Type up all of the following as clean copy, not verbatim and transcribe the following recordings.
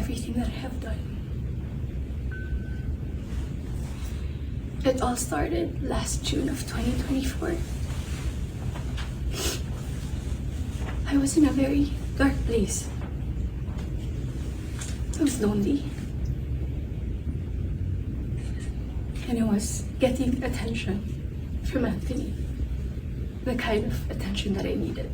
everything that I have done. It all started last June of 2024. I was in a very dark place. I was lonely. And I was getting attention from Anthony. The kind of attention that I needed.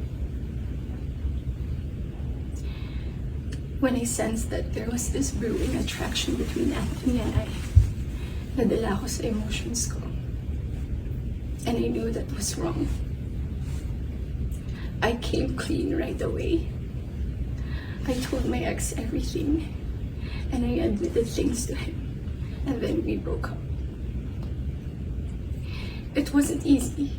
When I sensed that there was this brewing attraction between Anthony and I, nadala ako sa emotions ko. And I knew that was wrong. I came clean right away. I told my ex everything. And I admitted things to him. And then we broke up. It wasn't easy.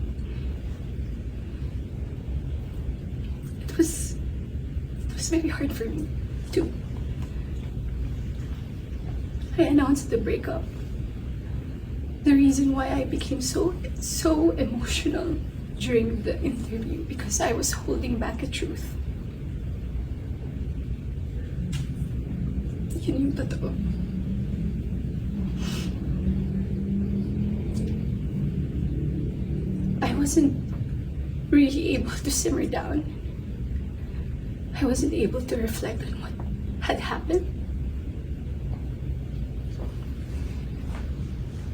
It was very hard for me too. I announced the breakup. The reason why I became so emotional during the interview, because I was holding back a truth. Yun yung totoo. I wasn't really able to simmer down. I wasn't able to reflect on what had happened.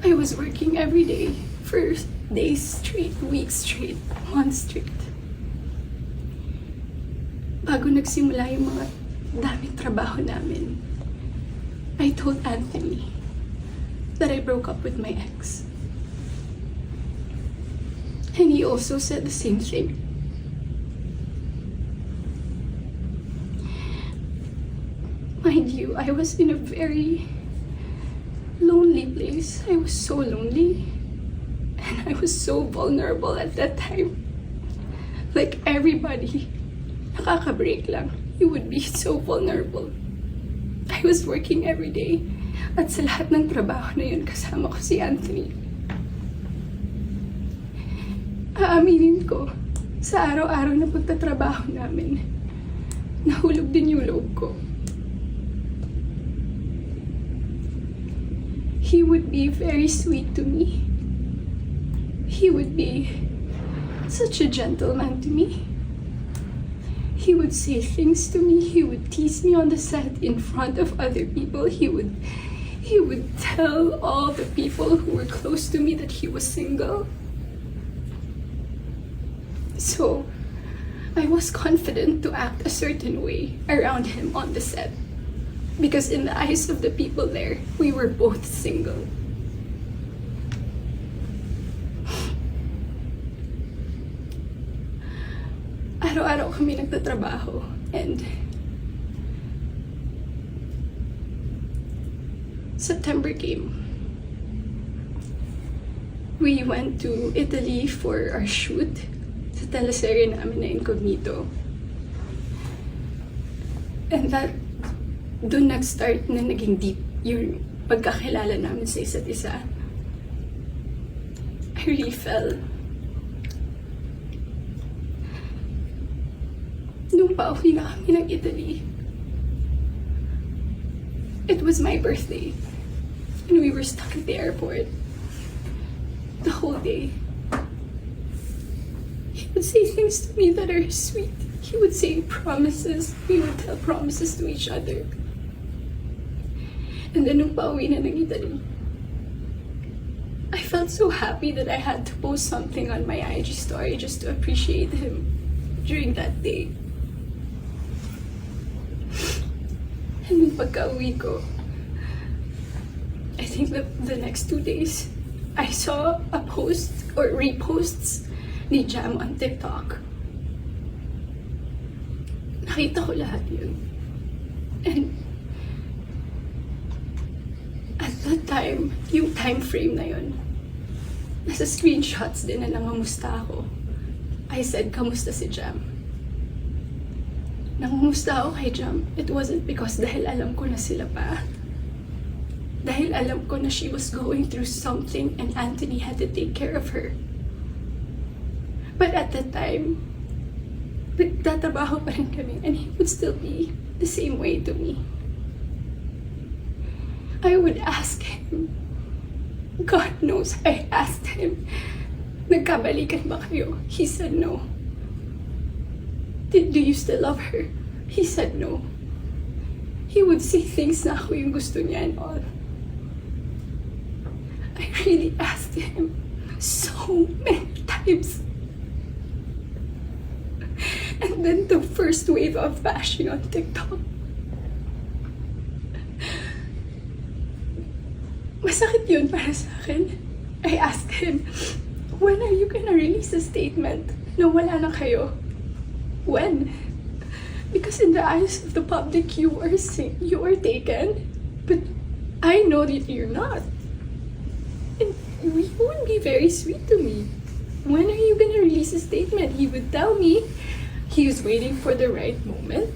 I was working every day for days straight, weeks straight, months straight. Bago nagsimula yung mga daming trabaho namin, I told Anthony that I broke up with my ex. And he also said the same thing. Mind you, I was in a very lonely place. I was so lonely. And I was so vulnerable at that time. Like everybody, nakaka-break lang. You would be so vulnerable. I was working every day. At sa lahat ng trabaho na yun, kasama ko si Anthony. Aaminin ko, sa araw-araw na pagtatrabaho namin, nahulog din yung loob ko. He would be very sweet to me. He would be such a gentleman to me. He would say things to me. He would tease me on the set in front of other people. He would tell all the people who were close to me that he was single. So, I was confident to act a certain way around him on the set. Because in the eyes of the people there, we were both single. Araw-araw kami nagtatrabaho, and September came. We went to Italy for our shoot sa teleserye namin na Incognito. And doon nag-start na naging deep yung pagkakilala namin sa isa't isa. I really fell. Nung pauwi na kami ng Italy, it was my birthday. And we were stuck at the airport the whole day. He would say things to me that are sweet. He would say promises. We would tell promises to each other. And then nung pauwi na ng Italy, I felt so happy that I had to post something on my IG story just to appreciate him during that day. And nung pagka-uwi ko, I think the next 2 days, I saw a post or reposts ni Jam on TikTok. Nakita ko lahat yun. And at that time, yung time frame na yun, nasa screenshots din na nangamusta ako. I said, kamusta si Jam? Nangamusta ako kay Jam. It wasn't because dahil alam ko na sila pa. Dahil alam ko na she was going through something and Anthony had to take care of her. But at that time, nagtatrabaho pa rin kami and he would still be the same way to me. I would ask him. God knows I asked him, nagkabalikan ba kayo? He said no. Do you still love her? He said no. He would say things na ako yung gusto niya and all. I really asked him so many times. And then the first wave of bashing on TikTok. Masakit yun para sa akin. I asked him, when are you gonna release a statement na wala na kayo? When? Because in the eyes of the public, you are taken, but I know that you're not. And he would be very sweet to me. When are you gonna release a statement? He would tell me he was waiting for the right moment.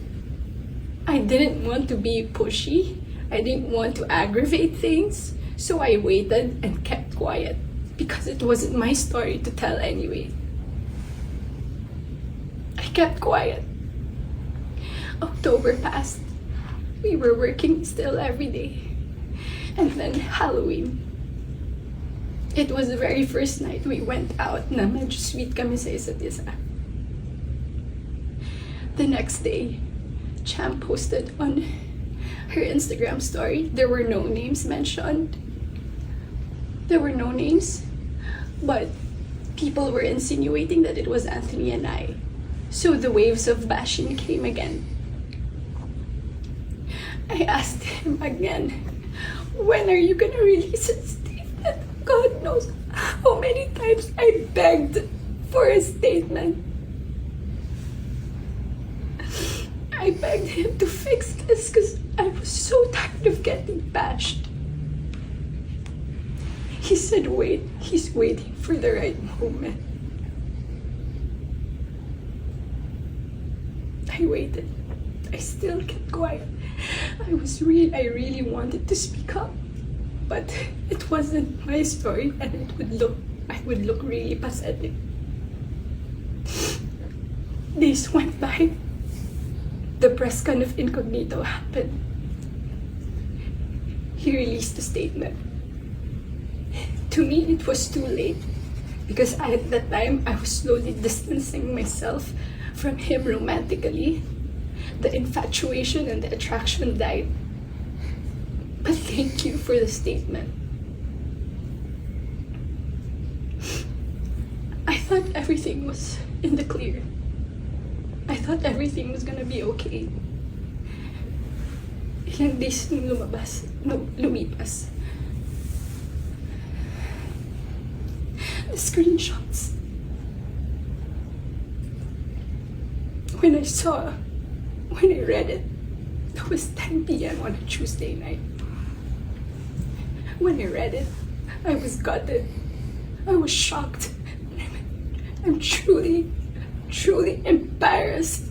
I didn't want to be pushy. I didn't want to aggravate things. So I waited and kept quiet because it wasn't my story to tell anyway. I kept quiet. October passed. We were working still every day. And then Halloween. It was the very first night we went out na medyo sweet kami sa isa't isa. The next day, Cham posted on her Instagram story. There were no names mentioned. There were no names, but people were insinuating that it was Anthony and I. So the waves of bashing came again. I asked him again, when are you gonna release a statement? God knows how many times I begged for a statement. I begged him to fix this because I was so tired of getting bashed. He said, wait, he's waiting for the right moment. I waited. I still kept quiet. I really wanted to speak up, but it wasn't my story, and I would look really pathetic. Days went by. The press con of Incognito happened. He released a statement. To me, it was too late because at that time, I was slowly distancing myself from him romantically. The infatuation and the attraction died. But thank you for the statement. I thought everything was in the clear. I thought everything was gonna be okay. Ilang days nung lumipas. The screenshots. When I read it, it was 10 p.m. on a Tuesday night. When I read it, I was gutted. I was shocked. I'm truly embarrassed.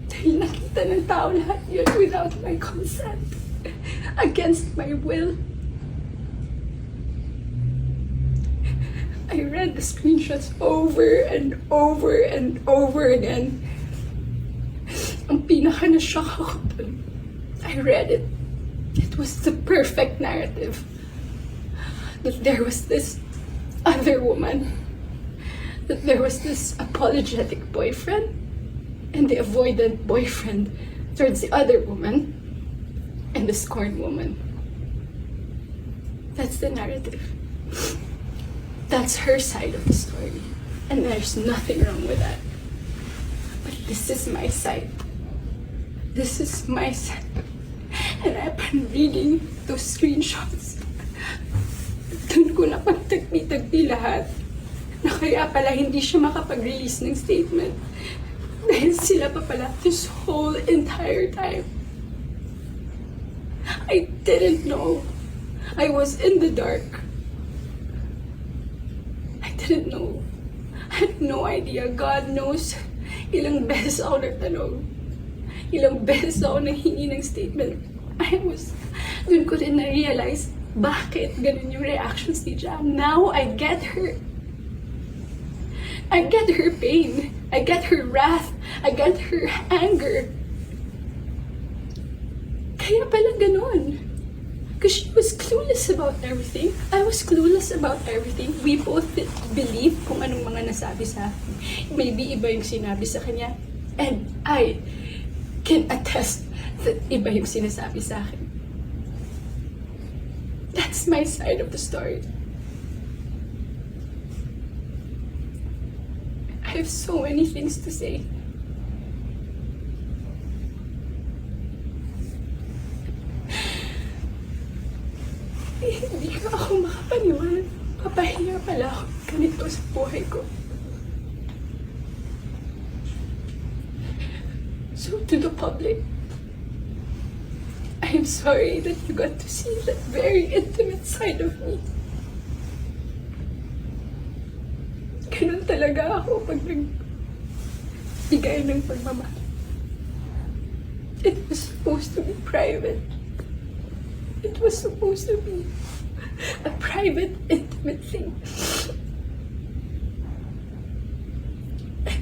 Dahil nakita ng tao lahat yun without my consent. Against my will. I read the screenshots over and over and over again. Ang pinaka na-shock ako dun. I read it. It was the perfect narrative. That there was this other woman. That there was this apologetic boyfriend and the avoidant boyfriend towards the other woman and the scorned woman. That's the narrative. That's her side of the story. And there's nothing wrong with that. But this is my side. This is my side. And I've been reading those screenshots. Doon ko napagtagpi-tagpi lahat. Na kaya pala hindi siya makapag-release ng statement. Dahil sila pa pala this whole entire time. I didn't know. I was in the dark. I didn't know. I had no idea. God knows. Ilang beses ako nagtanong. Ilang beses ako nanghingi ng statement. Doon ko rin na-realize bakit ganun yung reactions ni Jam. Now I get her. I get her pain. I get her wrath. I get her anger. Kaya pala ganon. Because she was clueless about everything. I was clueless about everything. We both believe kung anong mga nasabi sa akin. Maybe iba yung sinabi sa kanya. And I can attest that iba yung sinasabi sa akin. That's my side of the story. I have so many things to say. Hindi ka ako makapaniwala. Papahiya pala ako ganito sa buhay ko. So to the public, I am sorry that you got to see that very intimate side of me. Ganun talaga ako pag nagbigay ng pagmamahal. It was supposed to be private. It was supposed to be a private, intimate thing. I'm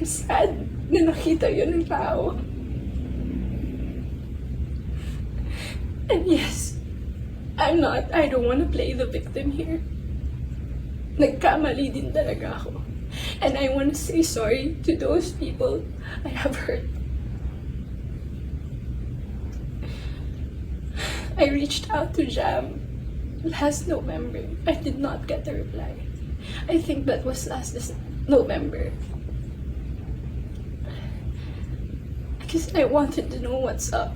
sad na nakita yun ng tao. And yes, I don't want to play the victim here. Nagkamali din talaga ako. And I want to say sorry to those people I have hurt. I reached out to Jam last November. I did not get a reply. I think that was last November. Because I wanted to know what's up.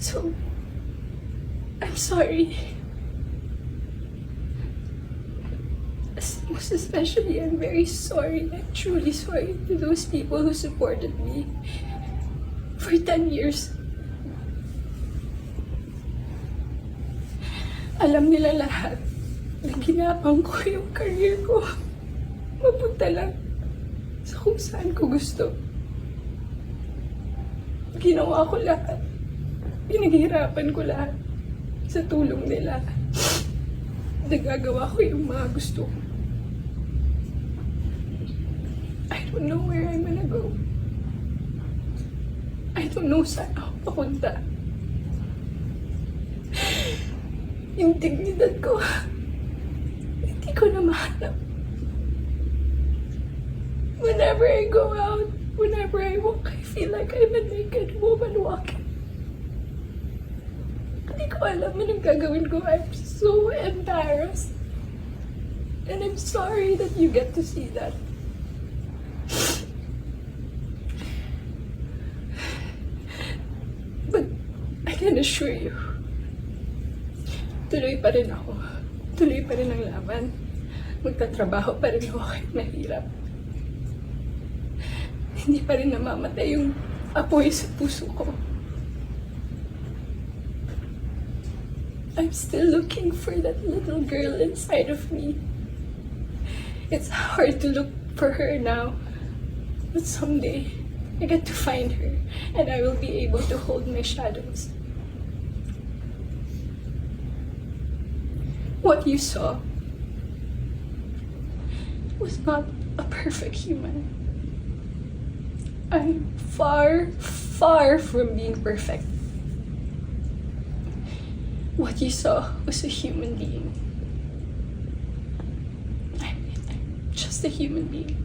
So, I'm sorry. Most especially, I'm very sorry. I'm truly sorry to those people who supported me for 10 years. Alam nila lahat na ginapang ko yung career ko. Mapunta lang sa kung saan ko gusto. Ginawa ko lahat. Pinaghirapan ko lahat sa tulong nila. Nagagawa ko yung mga gusto ko. I don't know where I'm gonna go. I don't know saan ako papunta. Yung dignidad ko, hindi ko na mahanap. Whenever I go out, whenever I walk, I feel like I'm a naked woman walking. Hindi ko alam anong gagawin ko. I'm so embarrassed. And I'm sorry that you get to see that. But I can assure you, tuloy pa rin ako. Tuloy pa rin ang laban. Magtatrabaho pa rin ako kahit mahirap. Hindi pa rin namamatay yung apoy sa puso ko. I'm still looking for that little girl inside of me. It's hard to look for her now, but someday I get to find her and I will be able to hold my shadows. What you saw was not a perfect human. I'm far, far from being perfect. What you saw was a human being. I'm just a human being.